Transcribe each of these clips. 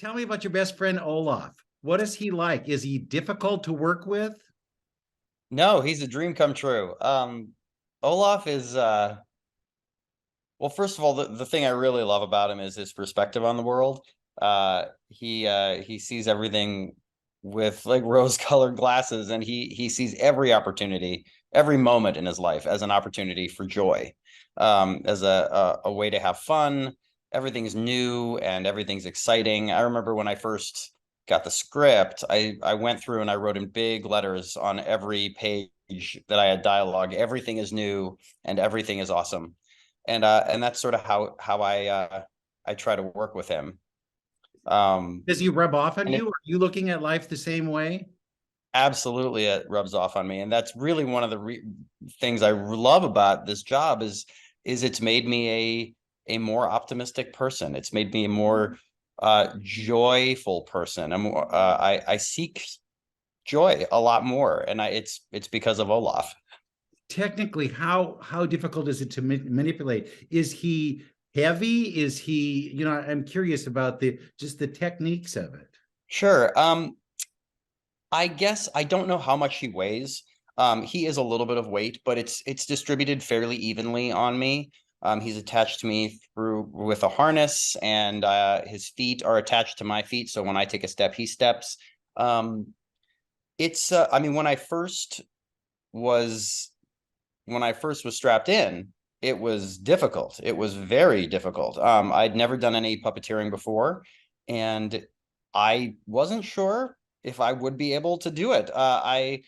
tell me about your best friend, Olaf. What is he like? Is he difficult to work with? No, he's a dream come true. Olaf is well, first of all, the thing I really love about him is his perspective on the world. He sees everything with like rose-colored glasses, and he sees every opportunity, every moment in his life as an opportunity for joy, as a way to have fun. Everything's new and everything's exciting. I remember when I first got the script, I went through and I wrote in big letters on every page that I had dialogue. Everything is new and everything is awesome, and that's sort of how I try to work with him. Does he rub off on And you? it Are you looking at life the same way? absolutely it rubs off on me, and that's really one of the things I love about this job is it's made me a more optimistic person. It's made me a more joyful person. I seek joy a lot more, and it's because of Olaf. Technically, how difficult is it to manipulate? Is he heavy? Is he, I'm curious about the just the techniques of it. Sure. I guess I don't know how much he weighs. He is a little bit of weight, but it's distributed fairly evenly on me. He's attached to me through with a harness, and his feet are attached to my feet. So when I take a step, he steps. Um, I mean, was when I first was strapped in, it was difficult. It was very difficult. I'd never done any puppeteering before, and I wasn't sure if I would be able to do it. I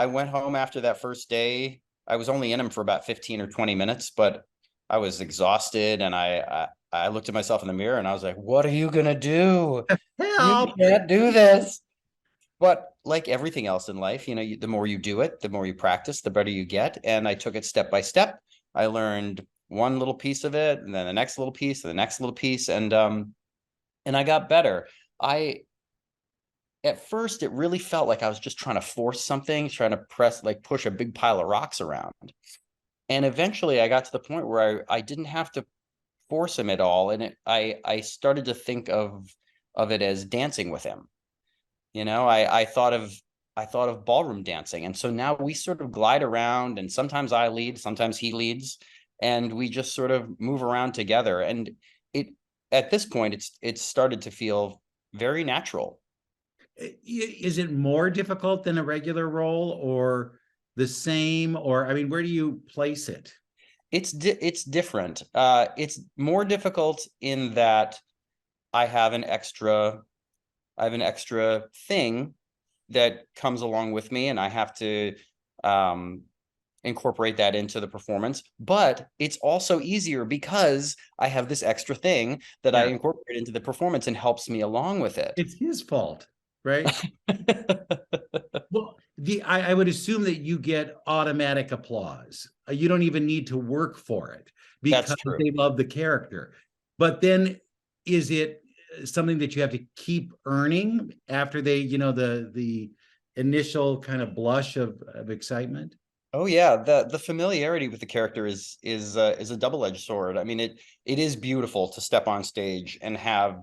went home after that first day. I was only in him for about 15 or 20 minutes, but I was exhausted, and I looked at myself in the mirror and I was like, "What are you gonna do? You Help! can't do this." But like everything else in life, the more you do it, the more you practice, the better you get. And I took it step by step. I learned one little piece of it, and then the next little piece, and the next little piece, and I got better. I At first it really felt like I was just trying to force something, trying to push a big pile of rocks around. And eventually I got to the point where I didn't have to force him at all, and I started to think of it as dancing with him. I thought of ballroom dancing. And so now we sort of glide around, and sometimes I lead, sometimes he leads, and we just sort of move around together. And it at this point it's started to feel very natural. Is it more difficult than a regular role or the same? Or, I mean, where do you place it? It's different. It's more difficult in that I have an extra I have an extra thing that comes along with me, and I have to um, incorporate that into the performance. But it's also easier because I have this extra thing that I Yeah, incorporate into the performance and helps me along with it. it's his fault, right? Well, I would assume that you get automatic applause. You don't even need to work for it That's because true. they love the character. But then is it something that you have to keep earning after they, the initial kind of blush of excitement? Oh yeah, the familiarity with the character is a double-edged sword. I mean, it is beautiful to step on stage and have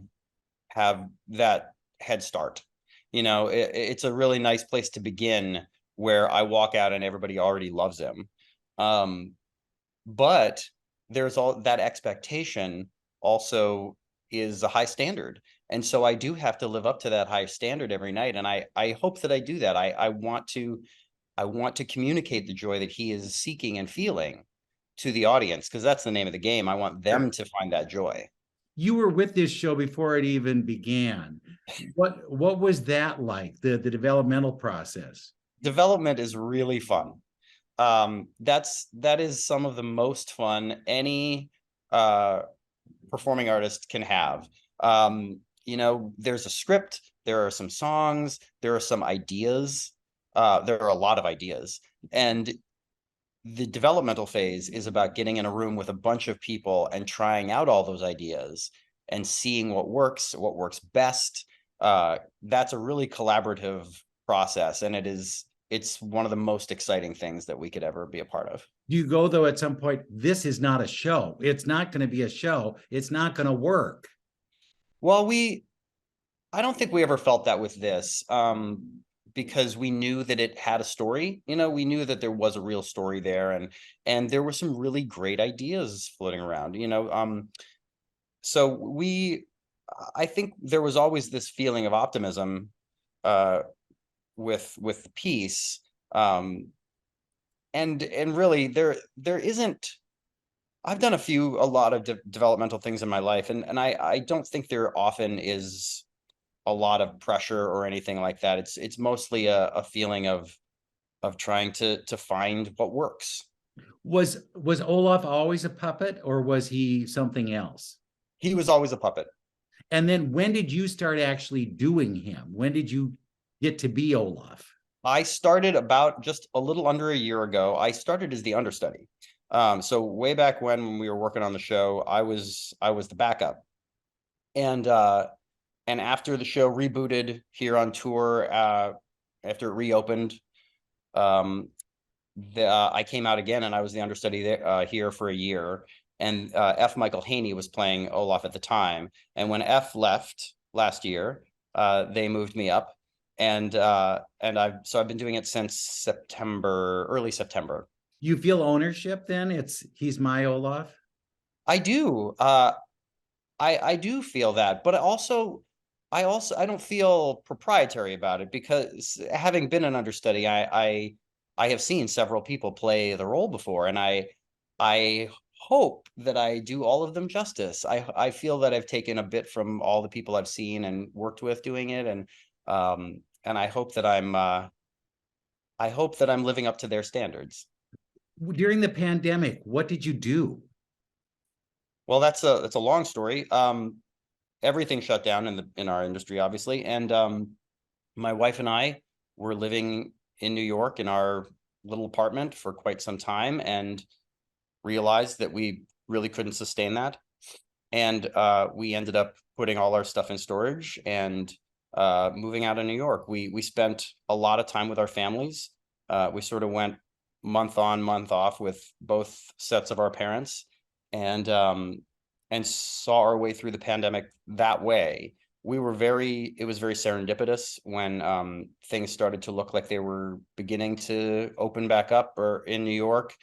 that head start. It's a really nice place to begin, where I walk out and everybody already loves him. Um, but there's all that expectation also is a high standard. And so I do have to live up to that high standard every night. And I hope that I do that. I want to communicate the joy that he is seeking and feeling to the audience, because that's the name of the game. I want them Sure. to find that joy. You were with this show before it even began. What was that like, the developmental process? Development is really fun. That is some of the most fun any uh performing artist can have. There's a script, there are some songs, there are some ideas, there are a lot of ideas, and the developmental phase is about getting in a room with a bunch of people and trying out all those ideas and seeing what works best. That's a really collaborative process, and it's one of the most exciting things that we could ever be a part of. Do you go though at some point, this is not a show, it's not going to be a show, it's not going to work? Well, I don't think we ever felt that with this, because we knew that it had a story. You know, we knew that there was a real story there, and there were some really great ideas floating around. So I think there was always this feeling of optimism uh, with the piece, and really there isn't. I've done a lot of developmental things in my life, and I don't think there often is a lot of pressure or anything like that. It's mostly a feeling of trying to find what works. Was Olaf always a puppet, or was he something else? He was always a puppet. And then when did you start actually doing him? When did you get to be Olaf? I started about just a little under a year ago. I started as the understudy. So way back when we were working on the show, I was the backup. And after the show rebooted here on tour, after it reopened, um, I came out again and I was the understudy there, here for a year. And F. Michael Haney was playing Olaf at the time. And when F left last year, they moved me up, and I've been doing it since September, early September. You feel ownership then? It's he's my Olaf. I do. I do feel that, but I don't feel proprietary about it, because having been an understudy, I have seen several people play the role before, and I hope that I do all of them justice. I feel that I've taken a bit from all the people I've seen and worked with doing it, and I hope that I'm living up to their standards. During the pandemic, what did you do? Well, that's a long story. Everything shut down in our industry, obviously, and my wife and I were living in New York in our little apartment for quite some time, and realized that we really couldn't sustain that. And we ended up putting all our stuff in storage and moving out of New York. We spent a lot of time with our families. We sort of went month on, month off with both sets of our parents, and saw our way through the pandemic that way. It was very serendipitous when things started to look like they were beginning to open back up, or in New York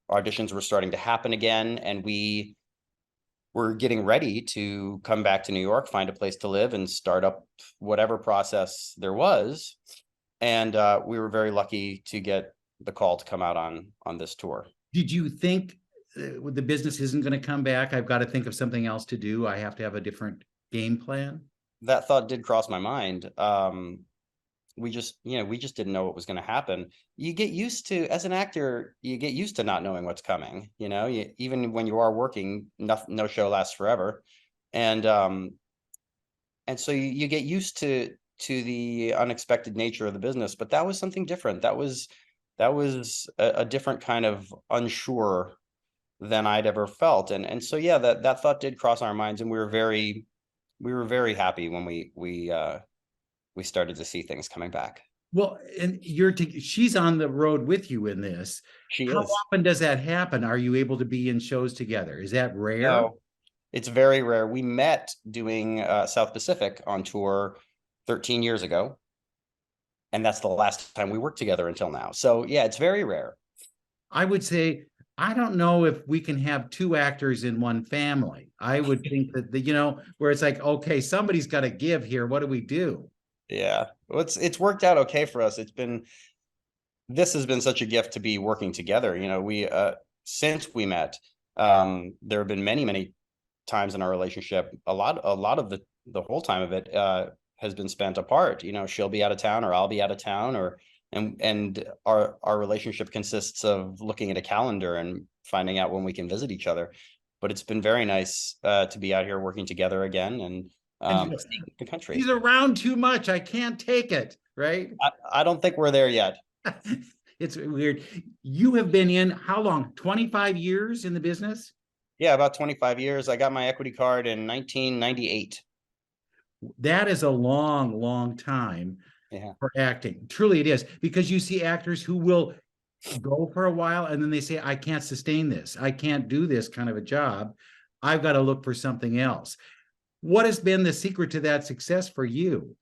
auditions were starting to happen again, and we were getting ready to come back to New York, find a place to live, and start up whatever process there was. And we were very lucky to get the call to come out on this tour. Did you think the business isn't going to come back? I've got to think of something else to do. I have to have a different game plan. That thought did cross my mind. We just didn't know what was going to happen. You get used to, as an actor, you get used to not knowing what's coming. Even when you are working, no show lasts forever, and so you get used to the unexpected nature of the business. But that was something different. That was a different kind of unsure than I'd ever felt, and so yeah, that thought did cross our minds, and we were very happy when we started to see things coming back. Well, and she's on the road with you in this. She How is. often does that happen? Are you able to be in shows together? Is that rare? No, it's very rare. We met doing South Pacific on tour 13 years ago, and that's the last time we worked together until now. So yeah, it's very rare. I would say, I don't know if we can have two actors in one family. I would think that where it's like, okay, somebody's got to give here. What do we do? Yeah, well, it's worked out okay for us. This has been such a gift to be working together. We since we met, there have been many times in our relationship. A lot of the whole time of it has been spent apart. She'll be out of town, or I'll be out of town, and our relationship consists of looking at a calendar and finding out when we can visit each other. But it's been very nice to be out here working together again, and And seeing the country. he's around too much. I can't take it. Right? I don't think we're there yet. It's weird. You have been in how long? 25 years in the business? Yeah, about 25 years. I got my equity card in 1998. That is a long, long time Yeah. for acting. Truly it is, because you see actors who will go for a while and then they say, I can't sustain this. I can't do this kind of a job. I've got to look for something else. What has been the secret to that success for you?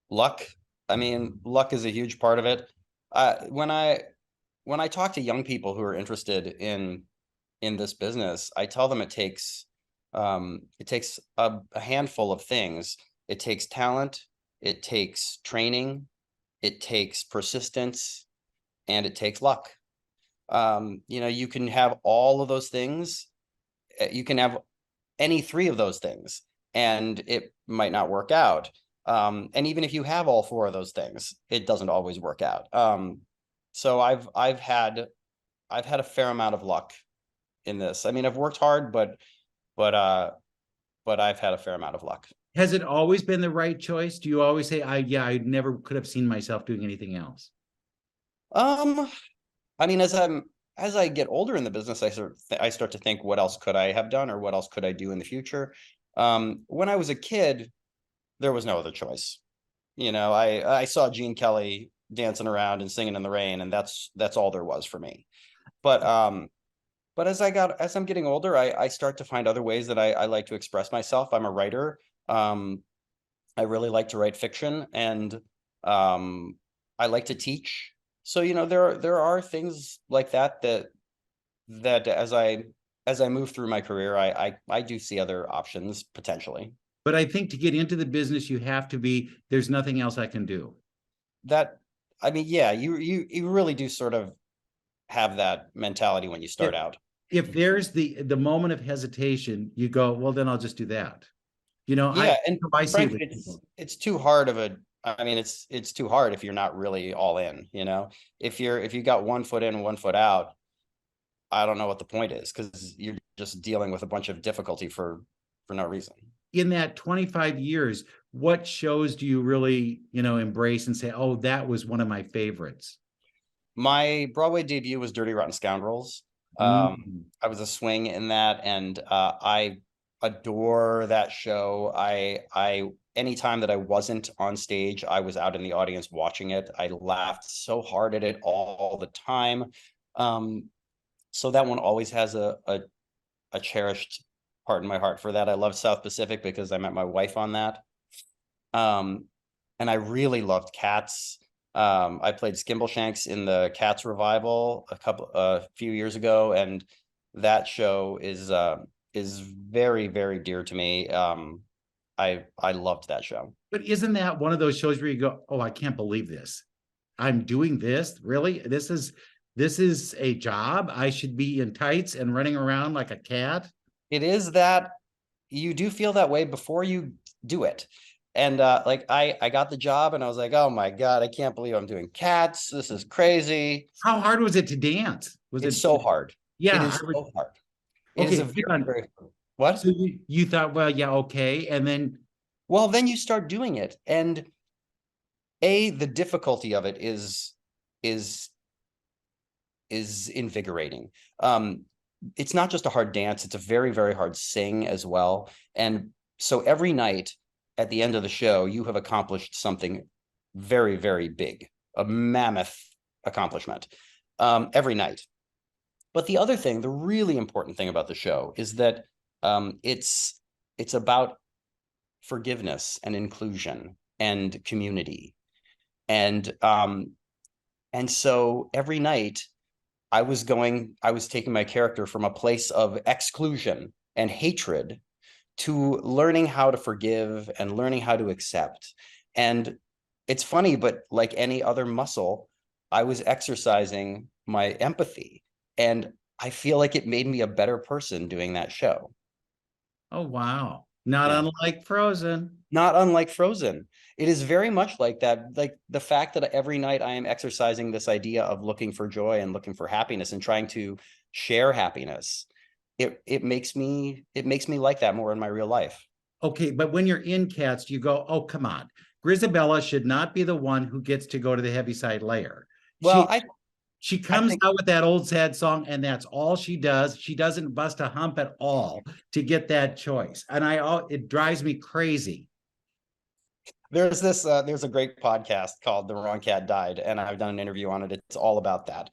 Luck. I mean, luck is a huge part of it. When I talk to young people who are interested in this business, I tell them it takes a handful of things. It takes talent, it takes training, it takes persistence, and it takes luck. You know, you can have all of those things. You can have any three of those things, and it might not work out. And even if you have all four of those things, it doesn't always work out. So I've had a fair amount of luck in this. I mean, I've worked hard, but uh, but I've had a fair amount of luck. Has it always been the right choice? Do you always say, I never could have seen myself doing anything else? Um, I mean, as I get older in the business, I start to think, what else could I have done, or what else could I do in the future? When I was a kid, there was no other choice. You know, I saw Gene Kelly dancing around and singing in the rain, and that's all there was for me. But but as I'm getting older, I start to find other ways that I like to express myself. I'm a writer. Um, I really like to write fiction, and I like to teach. So, you know, there are things like that as I move through my career, I do see other options potentially. But I think to get into the business, you have to be, there's nothing else I can do. That I mean, yeah, you really do sort of have that mentality when you If, start out. if there's the moment of hesitation, you go, well, then I'll just do that. You know, Yeah, and I see it frankly, with people. it's too hard of a. I mean, it's too hard if you're not really all in. You know, if you got one foot in, one foot out, I don't know what the point is, because you're just dealing with a bunch of difficulty for no reason. In that 25 years, what shows do you really, embrace and say, oh, that was one of my favorites? My Broadway debut was Dirty Rotten Scoundrels. Mm. I was a swing in that, and I adore that show. I anytime that I wasn't on stage, I was out in the audience watching it. I laughed so hard at it all the time. Um, so that one always has a cherished part in my heart for that. I love South Pacific because I met my wife on that. Um, and I really loved Cats. I played Skimbleshanks in the Cats revival a few years ago, and that show is very, very dear to me. I loved that show. But isn't that one of those shows where you go, oh, I can't believe this. I'm doing this. Really? This is a job. I should be in tights and running around like a cat. It is that you do feel that way before you do it. And like I got the job and I was like, oh my God, I can't believe I'm doing Cats. This is crazy. How hard was it to dance? Was It's it? so hard. It Yeah. is so hard. It is Okay. a Hang very, on. very what? So you thought, well, yeah, okay. And then, Well, then you start doing it. And the difficulty of it is is invigorating. It's not just a hard dance, it's a very, very hard sing as well. And so every night at the end of the show, you have accomplished something very, very big, a mammoth accomplishment, every night. But the other thing, the really important thing about the show is that it's about forgiveness and inclusion and community. And so every night I was taking my character from a place of exclusion and hatred to learning how to forgive and learning how to accept. And it's funny, but like any other muscle, I was exercising my empathy. And I feel like it made me a better person doing that show. oh, wow. Not Yeah. unlike Frozen. Not unlike Frozen. It is very much like that. Like the fact that every night I am exercising this idea of looking for joy and looking for happiness and trying to share happiness. It makes me like that more in my real life. Okay. But when you're in Cats, you go, oh, come on. Grisabella should not be the one who gets to go to the Heaviside Layer. Well, She I comes think out with that old sad song, and that's all she does. She doesn't bust a hump at all to get that choice, and it drives me crazy. there's a great podcast called The Wrong Cat Died, and I've done an interview on it. It's all about that.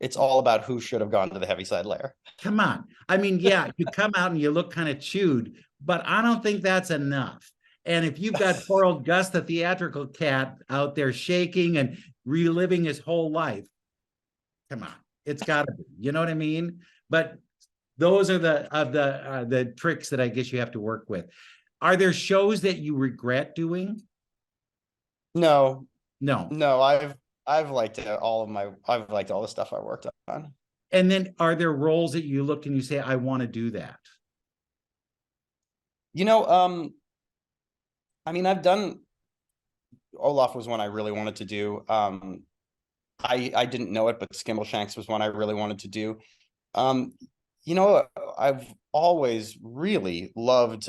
It's all about who should have gone to the heaviside layer. Come on. I mean, yeah, you come out and you look kind of chewed, but I don't think that's enough. And if you've got poor old Gus, the theatrical cat, out there shaking and reliving his whole life, come on, it's got to be. You know what I mean? But those are the tricks that I guess you have to work with. Are there shows that you regret doing? No, No. no, I've liked I've liked all the stuff I worked on. And then are there roles that you look and you say, I want to do that? You know, I mean, I've done Olaf was one I really wanted to do. I didn't know it, but Skimbleshanks was one I really wanted to do. Um, you know, I've always really loved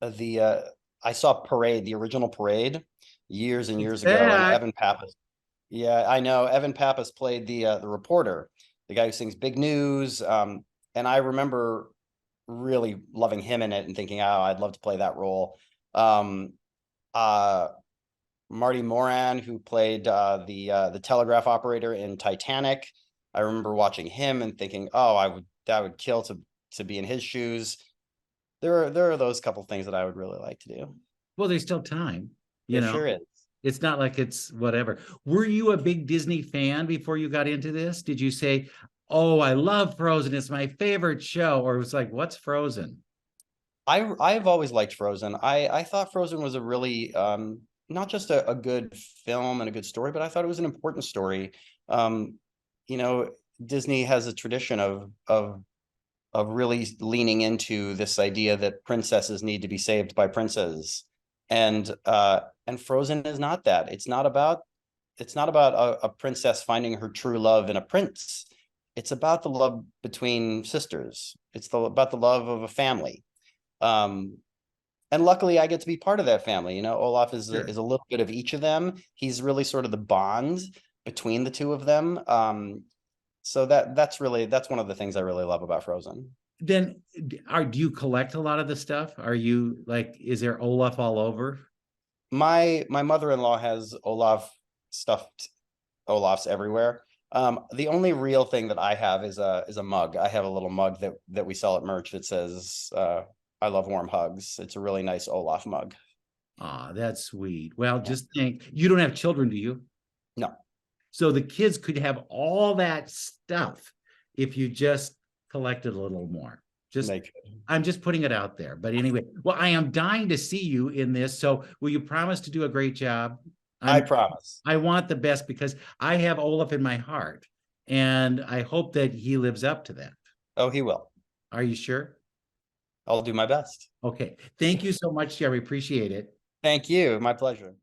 the I saw Parade, the original Parade, years and years ago, and Yeah. Evan Pappas. Yeah, I know. Evan Pappas played the reporter, the guy who sings Big News. And I remember really loving him in it and thinking, oh, I'd love to play that role. Um, uh, Marty Moran, who played the telegraph operator in Titanic. I remember watching him and thinking, oh, that would kill to be in his shoes. There are those couple things that I would really like to do. Well, there's still time, you There know. sure is. It's not like it's whatever. Were you a big Disney fan before you got into this? Did you say, "Oh, I love Frozen. It's my favorite show," or it was like, "What's Frozen?" I've always liked Frozen. I thought Frozen was a really not just a good film and a good story, but I thought it was an important story. Um, you know, Disney has a tradition of really leaning into this idea that princesses need to be saved by princes. And Frozen is not that. It's not about a princess finding her true love in a prince. It's about the love between sisters. About the love of a family. Um, and luckily I get to be part of that family. You know, Olaf Sure. is a little bit of each of them. He's really sort of the bond between the two of them. So that's one of the things I really love about Frozen. Then, do you collect a lot of the stuff? Are you like, is there Olaf all over? My mother-in-law has stuffed Olafs everywhere. The only real thing that I have is a mug. I have a little mug that we sell at merch that says I love warm hugs. It's a really nice Olaf mug. Ah, that's sweet. Well, Yeah. just think, you don't have children, do you? No, So the kids could have all that stuff if you just collected a little more. Just, they could. I'm just putting it out there. But anyway, well, I am dying to see you in this. So will you promise to do a great job? I promise. I want the best because I have Olaf in my heart, and I hope that he lives up to that. Oh, he will. Are you sure? I'll do my best. Okay. Thank you so much, Jerry. Appreciate it. Thank you. My pleasure.